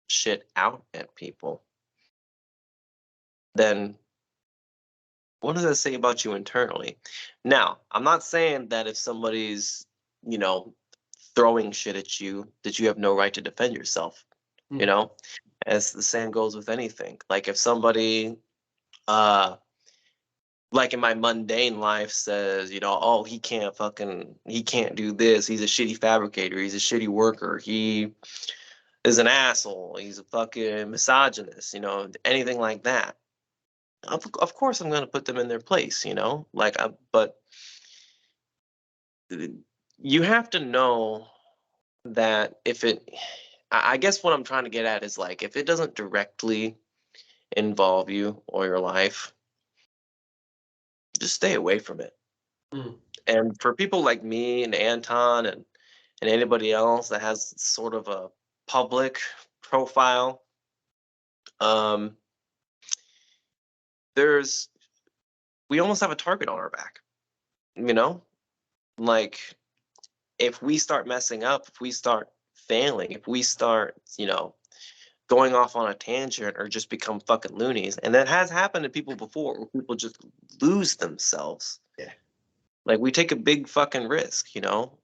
shit out at people, then what does that say about you internally? Now, I'm not saying that if somebody's, you know, throwing shit at you, that you have no right to defend yourself, you know? As the saying goes with anything. Like if somebody like in my mundane life says, oh, he can't do this. He's a shitty fabricator. He's a shitty worker. He is an asshole. He's a fucking misogynist, anything like that. Of course, I'm going to put them in their place, but you have to know that I guess what I'm trying to get at is like, if it doesn't directly involve you or your life, just stay away from it. And for people like me and Anton and anybody else that has sort of a public profile, we almost have a target on our back, like if we start messing up, if we start failing, if we start, going off on a tangent or just become fucking loonies. And that has happened to people before, where people just lose themselves. Yeah. Like, we take a big fucking risk, you know?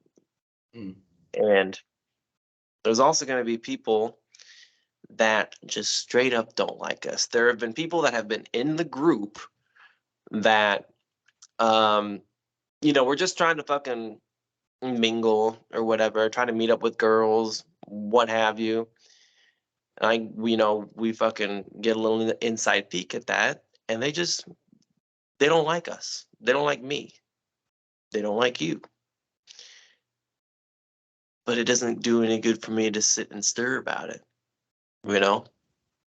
Mm. And there's also going to be people that just straight up don't like us. There have been people that have been in the group that, we're just trying to fucking mingle or whatever, trying to meet up with girls, what have you. We fucking get a little inside peek at that, and they don't like us. They don't like me. They don't like you. But it doesn't do any good for me to sit and stir about it, you know?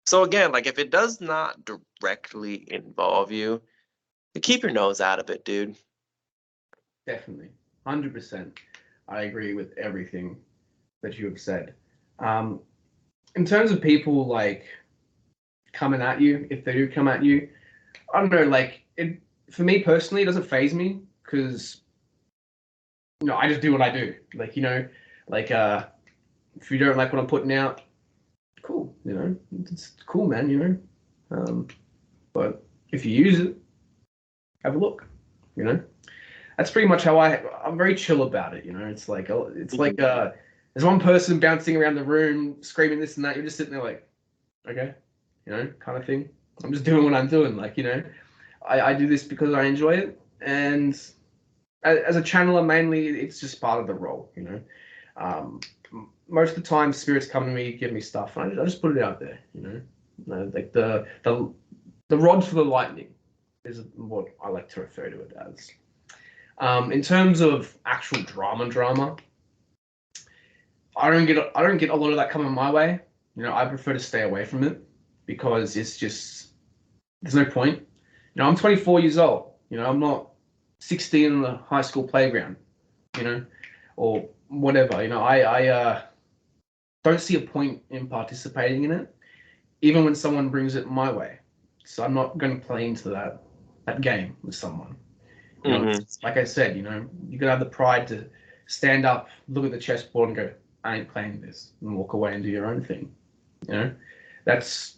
So again, like, if it does not directly involve you, keep your nose out of it, dude. Definitely, 100%. I agree with everything that you have said. In terms of people like coming at you, if they do come at you, I don't know. Like, it for me personally, it doesn't phase me because I just do what I do. Like, like if you don't like what I'm putting out, cool. It's cool, man. But if you use it, have a look. That's pretty much how I'm very chill about it. It's like there's one person bouncing around the room screaming this and that. You're just sitting there like, okay, kind of thing. I'm just doing what I'm doing. Like, I do this because I enjoy it, and as a channeler, mainly it's just part of the role. Most of the time, spirits come to me, give me stuff, and I just put it out there. Like the rod for the lightning is what I like to refer to it as. In terms of actual drama, I don't get a lot of that coming my way. I prefer to stay away from it because it's just there's no point. I'm 24 years old. I'm not 16 in the high school playground. Or whatever. I don't see a point in participating in it, even when someone brings it my way. So I'm not going to play into that game with someone. Like I said, you gotta have the pride to stand up, look at the chessboard, and go, "I ain't playing this," and walk away and do your own thing. That's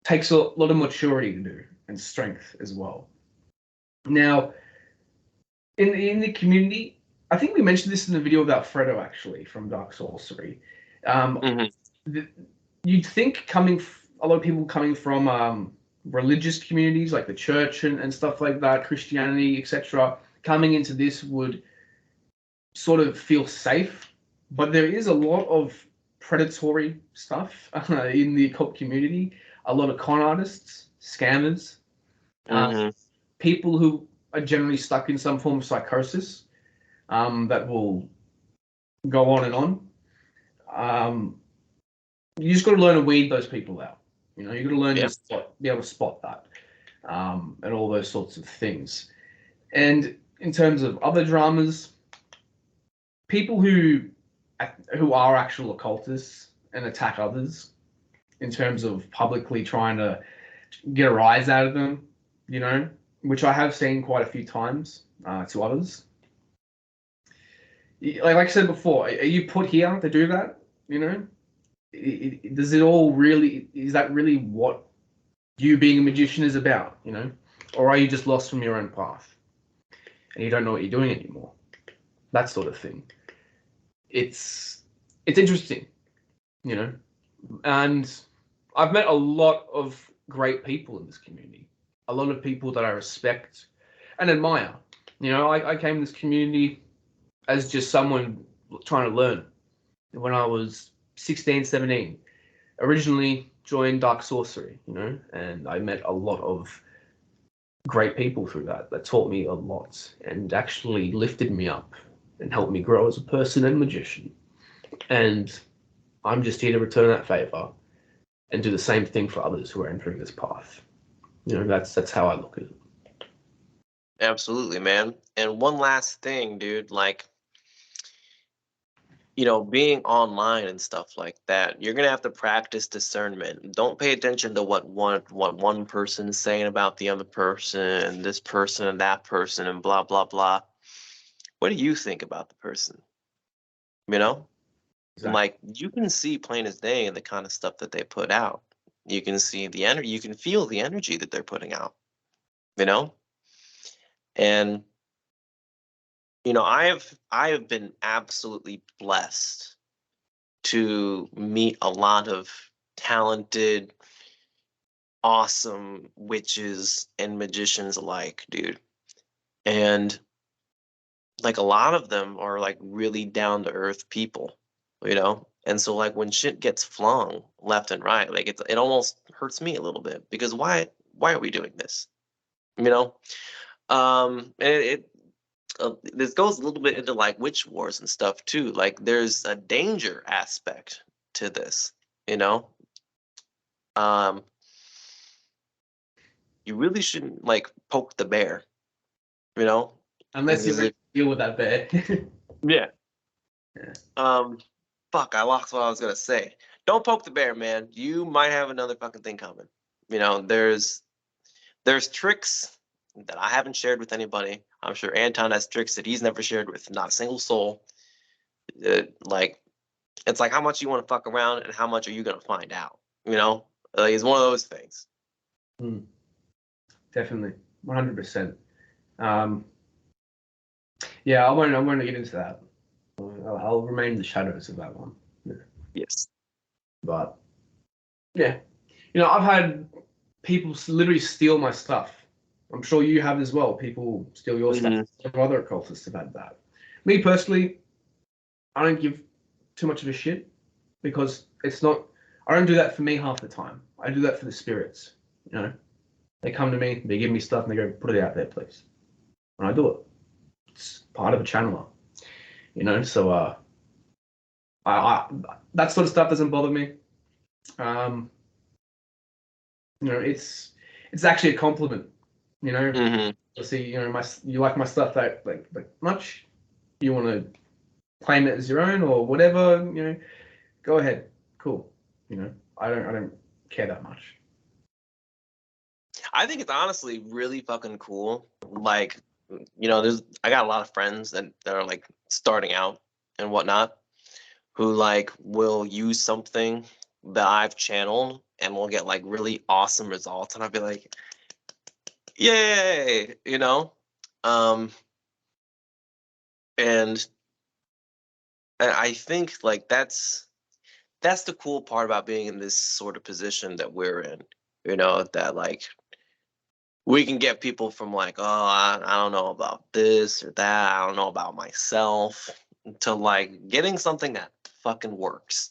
takes a lot of maturity to do and strength as well. Now, in the community, I think we mentioned this in the video about Fredo actually from Dark Sorcery. You'd think a lot of people coming from religious communities like the church and stuff like that, Christianity, etc., coming into this would sort of feel safe, but there is a lot of predatory stuff in the occult community. A lot of con artists, scammers, people who are generally stuck in some form of psychosis that will go on and on. You just got to learn to weed those people out. You got to learn to be able to spot that, and all those sorts of things. And in terms of other dramas, people who are actual occultists and attack others in terms of publicly trying to get a rise out of them, which I have seen quite a few times to others. Like I said before, are you put here to do that? Does it all really? Is that really what you being a magician is about? Or are you just lost from your own path and you don't know what you're doing anymore? That sort of thing. It's interesting, and I've met a lot of great people in this community, a lot of people that I respect and admire. I came to this community as just someone trying to learn when I was 16, 17. Originally joined Dark Sorcery, and I met a lot of great people through that taught me a lot and actually lifted me up and helped me grow as a person and magician. And I'm just here to return that favor and do the same thing for others who are entering this path. That's how I look at it. Absolutely, man. And one last thing, dude, like, being online and stuff like that, you're gonna have to practice discernment. Don't pay attention to what one person is saying about the other person, and this person and that person, and blah blah blah. What do you think about the person? Exactly. Like, you can see plain as day in the kind of stuff that they put out. You can see the energy. You can feel the energy that they're putting out. And I have been absolutely blessed to meet a lot of talented, awesome witches and magicians alike, dude. And like a lot of them are like really down to earth people, And so like when shit gets flung left and right, like it almost hurts me a little bit because why are we doing this? You know? And this goes a little bit into like witch wars and stuff too. Like there's a danger aspect to this, you know? Um, you really shouldn't like poke the bear, you know? Unless you Because really deal with that bear. yeah. Yeah. Fuck, I lost what I was gonna say. Don't poke the bear, man. You might have another fucking thing coming. There's tricks that I haven't shared with anybody. I'm sure Anton has tricks that he's never shared with not a single soul. Like it's like how much you want to fuck around and how much are you gonna find out? It's one of those things. Definitely, 100%. Yeah, I won't get into that. I'll remain in the shadows of that one. Yeah. Yes. But yeah, I've had people literally steal my stuff. I'm sure you have as well. People steal your stuff. Several other occultists have had that. Me personally, I don't give too much of a shit because it's not. I don't do that for me half the time. I do that for the spirits. They come to me, they give me stuff, and they go, "Put it out there, please," and I do it. It's part of a channeler, So I that sort of stuff doesn't bother me. It's actually a compliment. See, you like my stuff that like much. You want to claim it as your own or whatever. Go ahead. Cool. I don't care that much. I think it's honestly really fucking cool. Like, I got a lot of friends that are like starting out and whatnot who like will use something that I've channeled and will get like really awesome results. And I'll be like, yay, and I think like that's the cool part about being in this sort of position that we're in, that like we can get people from like, oh, I don't know about this or that, I don't know about myself, to like getting something that fucking works.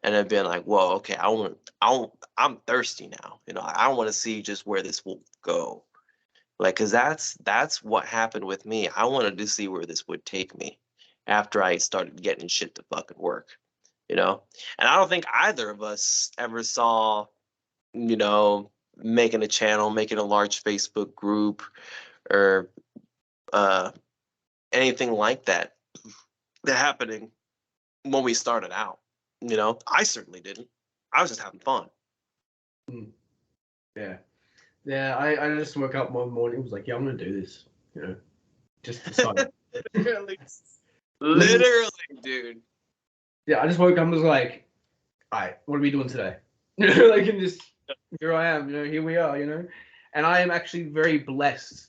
And then being like, whoa, okay, I'm thirsty now. I want to see just where this will go. Like, cause that's what happened with me. I wanted to see where this would take me after I started getting shit to fucking work, And I don't think either of us ever saw, making a channel, making a large Facebook group or anything like that happening when we started out. I certainly didn't. I was just having fun. Yeah. Yeah, I just woke up one morning and was like, yeah, I'm going to do this. Just decided. Literally, dude. Yeah, I just woke up and was like, all right, what are we doing today? Like, and just, here I am, here we are, And I am actually very blessed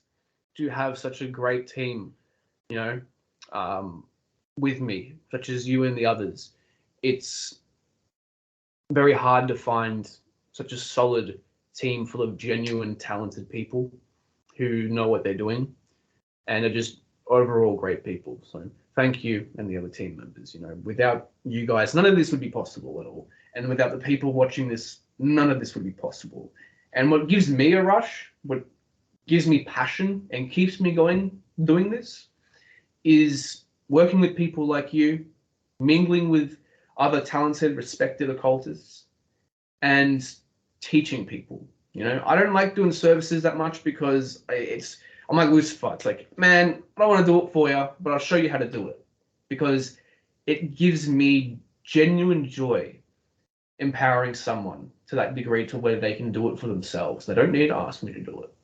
to have such a great team, with me, such as you and the others. It's very hard to find such a solid team full of genuine, talented people who know what they're doing and are just overall great people. So thank you and the other team members. Without you guys, none of this would be possible at all. And without the people watching this, none of this would be possible. And what gives me a rush, what gives me passion and keeps me going doing this is working with people like you, mingling with other talented, respected occultists, and teaching people. I don't like doing services that much because I'm like Lucifer. It's like, man, I don't want to do it for you, but I'll show you how to do it because it gives me genuine joy empowering someone to that degree to where they can do it for themselves. They don't need to ask me to do it,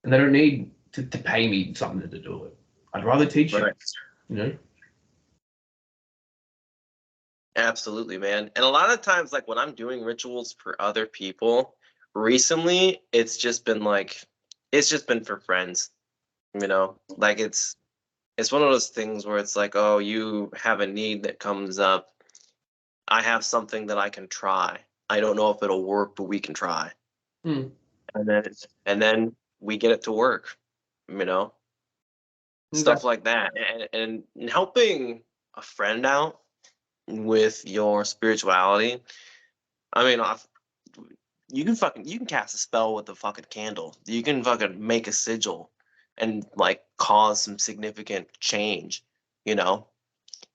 and they don't need to pay me something to do it. I'd rather teach you. Absolutely, man. And a lot of times, like when I'm doing rituals for other people, recently it's just been for friends, like it's it's one of those things where it's like, oh, you have a need that comes up. I have something that I can try. I don't know if it'll work, but we can try. Hmm. And then we get it to work, you know, stuff like that. And helping a friend out with your spirituality. I mean, you can cast a spell with a fucking candle. You can fucking make a sigil and like cause some significant change, you know?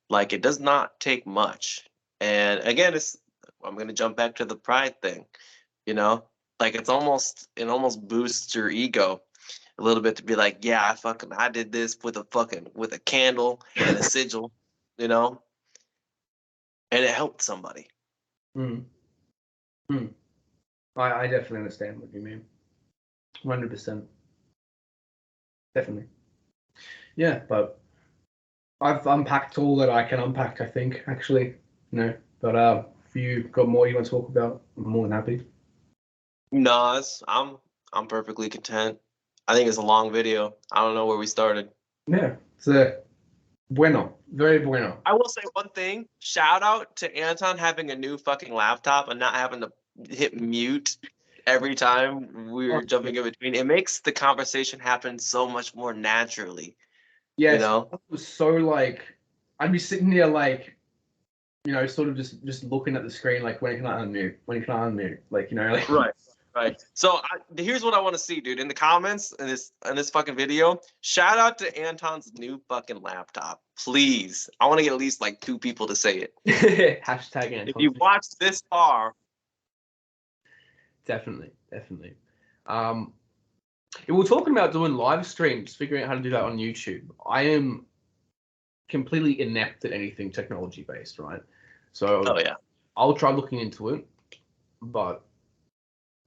Like it does not take much. And again, I'm gonna jump back to the pride thing, you know? Like it almost boosts your ego a little bit to be like, yeah, I did this with a candle and a sigil, you know? And it helped somebody. Hmm. Hmm. I definitely understand what you mean. 100%. Definitely. Yeah, but I've unpacked all that I can unpack, I think, actually. But if you got more you want to talk about, I'm more than happy. No, I'm perfectly content. I think it's a long video. I don't know where we started. Yeah, it's a bueno. Very bueno. I will say one thing. Shout out to Anton having a new fucking laptop and not having to hit mute every time we were jumping in between. It makes the conversation happen so much more naturally. Yes, You know? it was so like, I'd be sitting there like, sort of just looking at the screen like, when can I unmute? When can I unmute? Like, like. Right. Right. So here's what I want to see, dude. In the comments in this fucking video, shout out to Anton's new fucking laptop, please. I want to get at least like 2 people to say it. Hashtag Anton. If you've watched this far, definitely. If we're talking about doing live streams, figuring out how to do that on YouTube, I am completely inept at anything technology based, right? So oh yeah. I'll try looking into it, but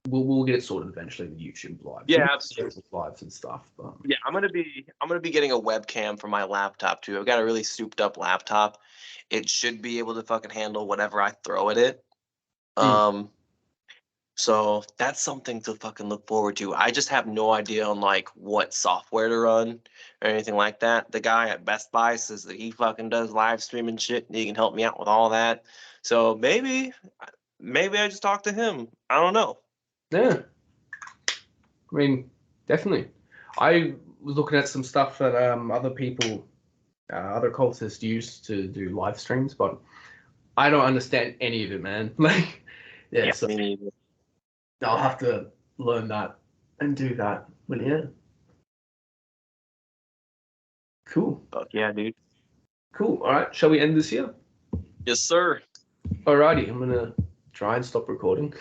we'll get it sorted eventually with YouTube live. Yeah, absolutely. Lives and stuff. But Yeah, I'm gonna be getting a webcam for my laptop too. I've got a really souped up laptop. It should be able to fucking handle whatever I throw at it. So that's something to fucking look forward to. I just have no idea on like what software to run or anything like that. The guy at Best Buy says that he fucking does live streaming shit and he can help me out with all that. So maybe I just talk to him. I don't know. yeah, I mean, definitely. I was looking at some stuff that other people, other cultists use to do live streams, but I don't understand any of it, man. Like, yeah, so Me neither. I'll have to learn that and do that. But yeah, cool. Fuck yeah, dude. Cool. All right, shall we end this here? Yes, sir. Alrighty, I'm gonna try and stop recording.